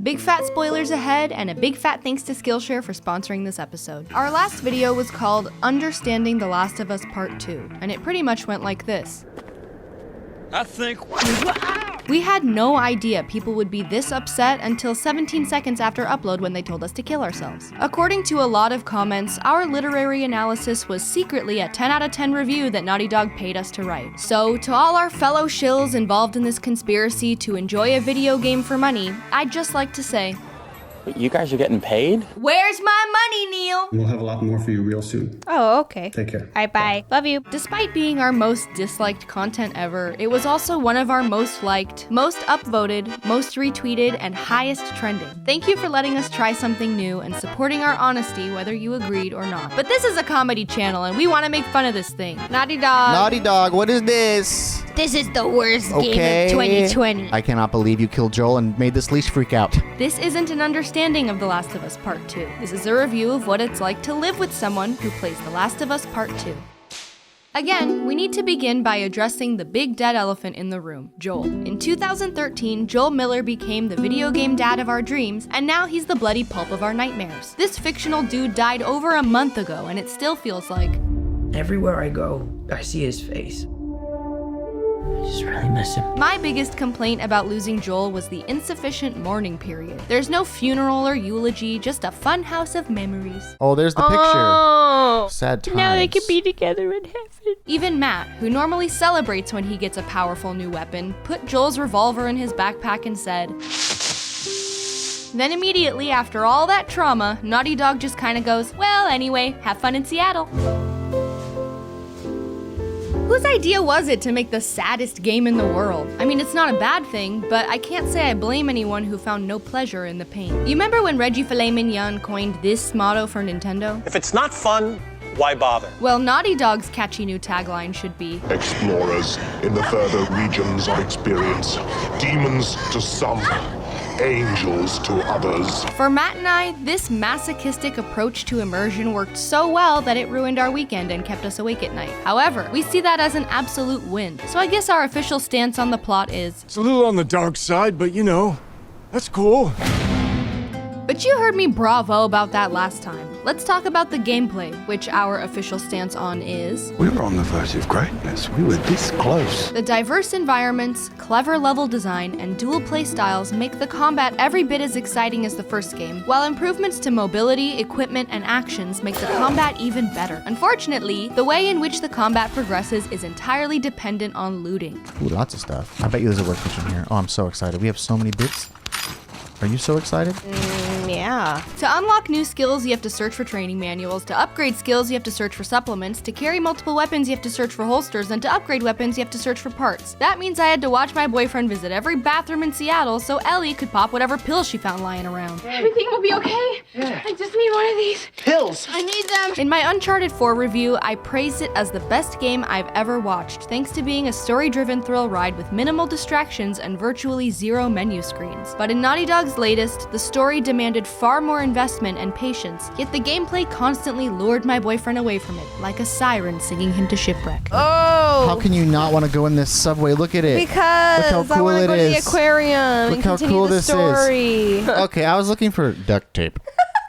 Big fat spoilers ahead, and a big fat thanks to Skillshare for sponsoring this episode. Our last video was called Understanding The Last of Us Part 2, and it pretty much went like this. I think... We had no idea people would be this upset until 17 seconds after upload when they told us to kill ourselves. According to a lot of comments, our literary analysis was secretly a 10 out of 10 review that Naughty Dog paid us to write. So, to all our fellow shills involved in this conspiracy to enjoy a video game for money, I'd just like to say, you guys are getting paid? where's my money, Neil? We'll have a lot more for you real soon. Oh, okay. Take care. Alright, bye. Love you. Despite being our most disliked content ever, it was also one of our most liked, most upvoted, most retweeted, and highest trending. Thank you for letting us try something new and supporting our honesty whether you agreed or not. But this is a comedy channel and we want to make fun of this thing. Naughty Dog. Naughty Dog, what is this? This is the worst Okay. game of 2020. I cannot believe you killed Joel and made this leash freak out. This isn't an understanding of The Last of Us Part 2. This is a review of what it's like to live with someone who plays The Last of Us Part 2. Again, we need to begin by addressing the big dead elephant in the room, Joel. In 2013, Joel Miller became the video game dad of our dreams, and now he's the bloody pulp of our nightmares. This fictional dude died over a month ago, and it still feels like... Everywhere I go, I see his face. I just really miss him. My biggest complaint about losing Joel was the insufficient mourning period. There's no funeral or eulogy, just a fun house of memories. Oh, there's the picture. Oh. Sad times. Now they can be together in heaven. Even Matt, who normally celebrates when he gets a powerful new weapon, put Joel's revolver in his backpack and said... Then immediately after all that trauma, Naughty Dog just kinda goes, well, anyway, have fun in Seattle. Whose idea was it to make the saddest game in the world? I mean, it's not a bad thing, but I can't say I blame anyone who found no pleasure in the pain. You remember when Reggie Filet Mignon coined this motto for Nintendo? If it's not fun, why bother? Well, Naughty Dog's catchy new tagline should be, Explorers in the further regions of experience, demons to some, angels to others. For Matt and I, this masochistic approach to immersion worked so well that it ruined our weekend and kept us awake at night. However, we see that as an absolute win. So I guess our official stance on the plot is, It's a little on the dark side, but you know, that's cool. but you heard me bravo about that last time. Let's talk about the gameplay, which our official stance on is... We were on the verge of greatness. We were this close. The diverse environments, clever level design, and dual play styles make the combat every bit as exciting as the first game, while improvements to mobility, equipment, and actions make the combat even better. Unfortunately, the way in which the combat progresses is entirely dependent on looting. Ooh, lots of stuff. I bet you there's a workbench in here. Oh, I'm so excited. We have so many bits. Are you so excited? Yeah. To unlock new skills, you have to search for training manuals. To upgrade skills, you have to search for supplements. To carry multiple weapons, you have to search for holsters. And to upgrade weapons, you have to search for parts. That means I had to watch my boyfriend visit every bathroom in Seattle so Ellie could pop whatever pills she found lying around. Everything will be okay. Yeah. I just need one of these. Pills! I need them. In my Uncharted 4 review, I praised it as the best game I've ever watched, thanks to being a story-driven thrill ride with minimal distractions and virtually zero menu screens. But in Naughty Dog's latest, the story demanded far more investment and patience, yet the gameplay constantly lured my boyfriend away from it, like a siren singing him to shipwreck. Oh. How can you not want to go in this subway? Look at it. Because Look how I cool want to it go to the is. aquarium Look and how continue cool the this is. story. Okay, I was looking for duct tape.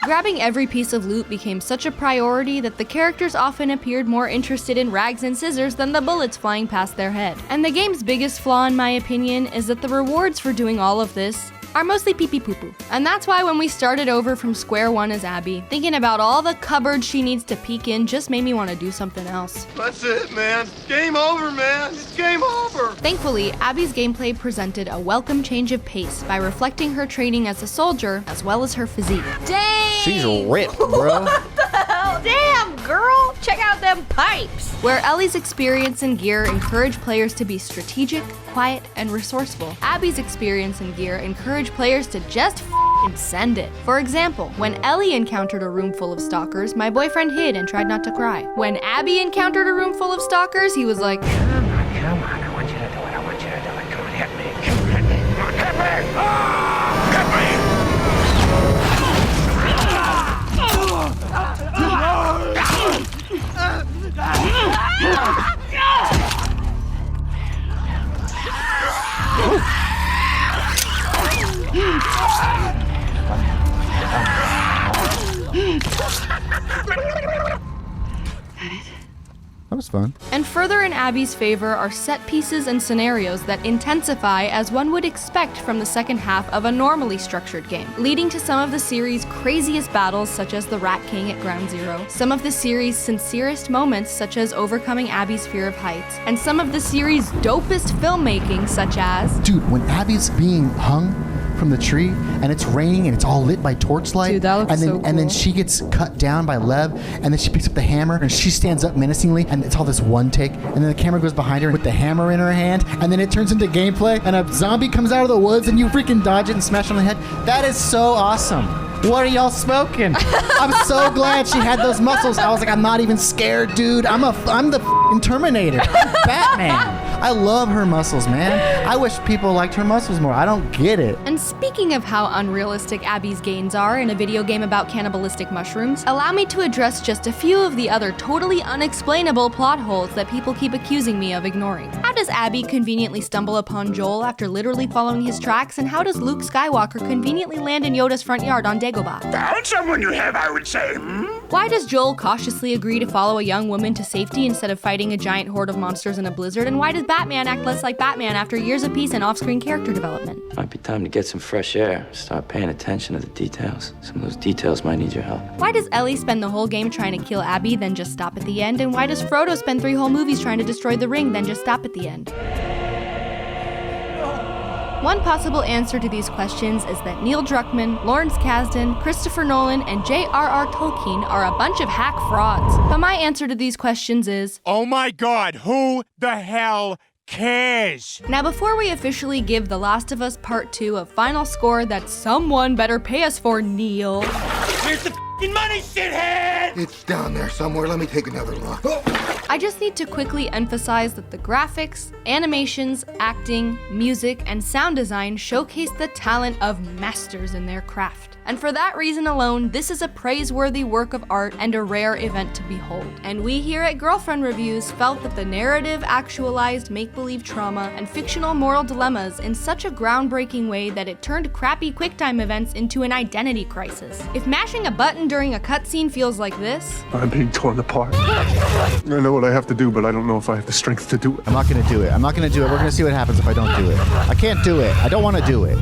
Grabbing every piece of loot became such a priority that the characters often appeared more interested in rags and scissors than the bullets flying past their head. And the game's biggest flaw, in my opinion, is that the rewards for doing all of this are mostly pee-pee-poo-poo. And that's why when we started over from square one as Abby, thinking about all the cupboards she needs to peek in just made me want to do something else. That's it, man. Game over, man. It's game over. Thankfully, Abby's gameplay presented a welcome change of pace by reflecting her training as a soldier as well as her physique. Dang! She's ripped, bro. What the hell? Damn, girl! Check out them pipes! Where Ellie's experience and gear encourage players to be strategic, quiet, and resourceful, Abby's experience and gear encourage players to just f***ing send it. For example, when Ellie encountered a room full of stalkers, my boyfriend hid and tried not to cry. When Abby encountered a room full of stalkers, he was like, Come on, I want you to do it. I want you to do it. Come on, hit me. Come on, hit me. Come on, hit me. Hit me. fun. And further in Abby's favor are set pieces and scenarios that intensify as one would expect from the second half of a normally structured game, leading to some of the series' craziest battles such as the Rat King at Ground Zero, some of the series' sincerest moments such as overcoming Abby's fear of heights, and some of the series' dopest filmmaking such as... Dude, when Abby's being hung from the tree and it's raining and it's all lit by torchlight. Dude, that looks and then so cool. And then she gets cut down by Lev and then she picks up the hammer and she stands up menacingly and it's all this one take and then the camera goes behind her with the hammer in her hand and then it turns into gameplay and a zombie comes out of the woods and you freaking dodge it and smash it on the head. That is so awesome. What are y'all smoking? I'm so glad she had those muscles. I was like, I'm not even scared, dude. I'm the f***ing Terminator. I'm Batman. I love her muscles, man. I wish people liked her muscles more. I don't get it. And speaking of how unrealistic Abby's gains are in a video game about cannibalistic mushrooms, allow me to address just a few of the other totally unexplainable plot holes that people keep accusing me of ignoring. How does Abby conveniently stumble upon Joel after literally following his tracks, and how does Luke Skywalker conveniently land in Yoda's front yard on Dagobah? Found someone you have, I would say. Why does Joel cautiously agree to follow a young woman to safety instead of fighting a giant horde of monsters in a blizzard? And why does Batman act less like Batman after years of peace and off-screen character development? Might be time to get some fresh air. Start paying attention to the details. Some of those details might need your help. Why does Ellie spend the whole game trying to kill Abby, then just stop at the end? And why does Frodo spend 3 whole movies trying to destroy the ring, then just stop at the end? One possible answer to these questions is that Neil Druckmann, Lawrence Kasdan, Christopher Nolan, and J.R.R. Tolkien are a bunch of hack frauds. But my answer to these questions is... Oh my god, who the hell cares? Now, before we officially give The Last of Us Part 2 a final score that someone better pay us for, Neil... Here's the f***ing money, shithead! It's down there somewhere. Let me take another look. I just need to quickly emphasize that the graphics, animations, acting, music, and sound design showcase the talent of masters in their craft. And for that reason alone, this is a praiseworthy work of art and a rare event to behold. And we here at Girlfriend Reviews felt that the narrative actualized make-believe trauma and fictional moral dilemmas in such a groundbreaking way that it turned crappy QuickTime events into an identity crisis. If mashing a button during a cutscene feels like this... I'm being torn apart. I know what I have to do, but I don't know if I have the strength to do it. I'm not gonna do it. I'm not gonna do it. We're gonna see what happens if I don't do it. I can't do it. I don't want to do it.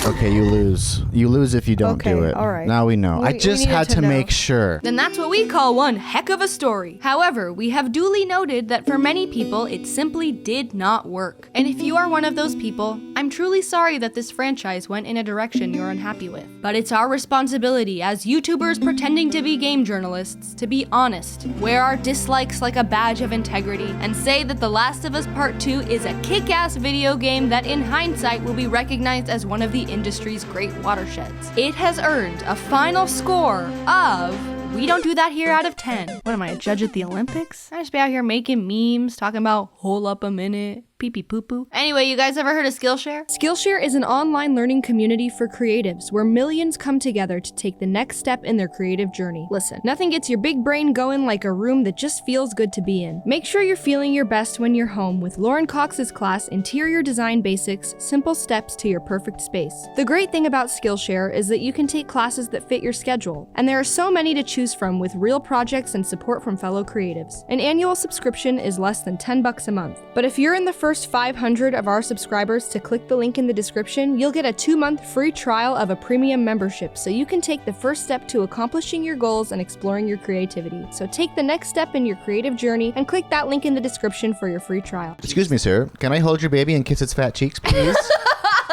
Okay, you lose. You lose if you don't do it. All right. Now we know. I just had to make sure. Then that's what we call one heck of a story. However, we have duly noted that for many people, it simply did not work. And if you are one of those people, I'm truly sorry that this franchise went in a direction you're unhappy with. But it's our responsibility as YouTubers pretending to be game journalists to be honest, wear our dislikes like a badge of integrity, and say that The Last of Us Part 2 is a kick-ass video game that in hindsight will be recognized as one of the industry's great watersheds. It has earned a final score of... We don't do that here out of 10. What am I, a judge at the Olympics? I just be out here making memes, talking about hold up a minute, pee-pee poo-poo. Anyway, you guys ever heard of Skillshare? Skillshare is an online learning community for creatives where millions come together to take the next step in their creative journey. Listen, nothing gets your big brain going like a room that just feels good to be in. Make sure you're feeling your best when you're home with Lauren Cox's class, Interior Design Basics, Simple Steps to Your Perfect Space. The great thing about Skillshare is that you can take classes that fit your schedule, and there are so many to choose from with real projects and support from fellow creatives. An annual subscription is less than $10 a month, but if you're in the first 500 of our subscribers to click the link in the description, you'll get a 2-month free trial of a premium membership so you can take the first step to accomplishing your goals and exploring your creativity. So take the next step in your creative journey and click that link in the description for your free trial. Excuse me, sir. Can I hold your baby and kiss its fat cheeks, please?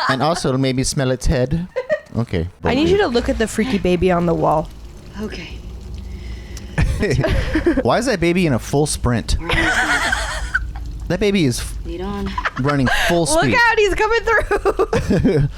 And also maybe smell its head. Okay. I need you to look at the freaky baby on the wall. Okay. Why is that baby in a full sprint? That baby is Lead on. running full speed. Look out, he's coming through.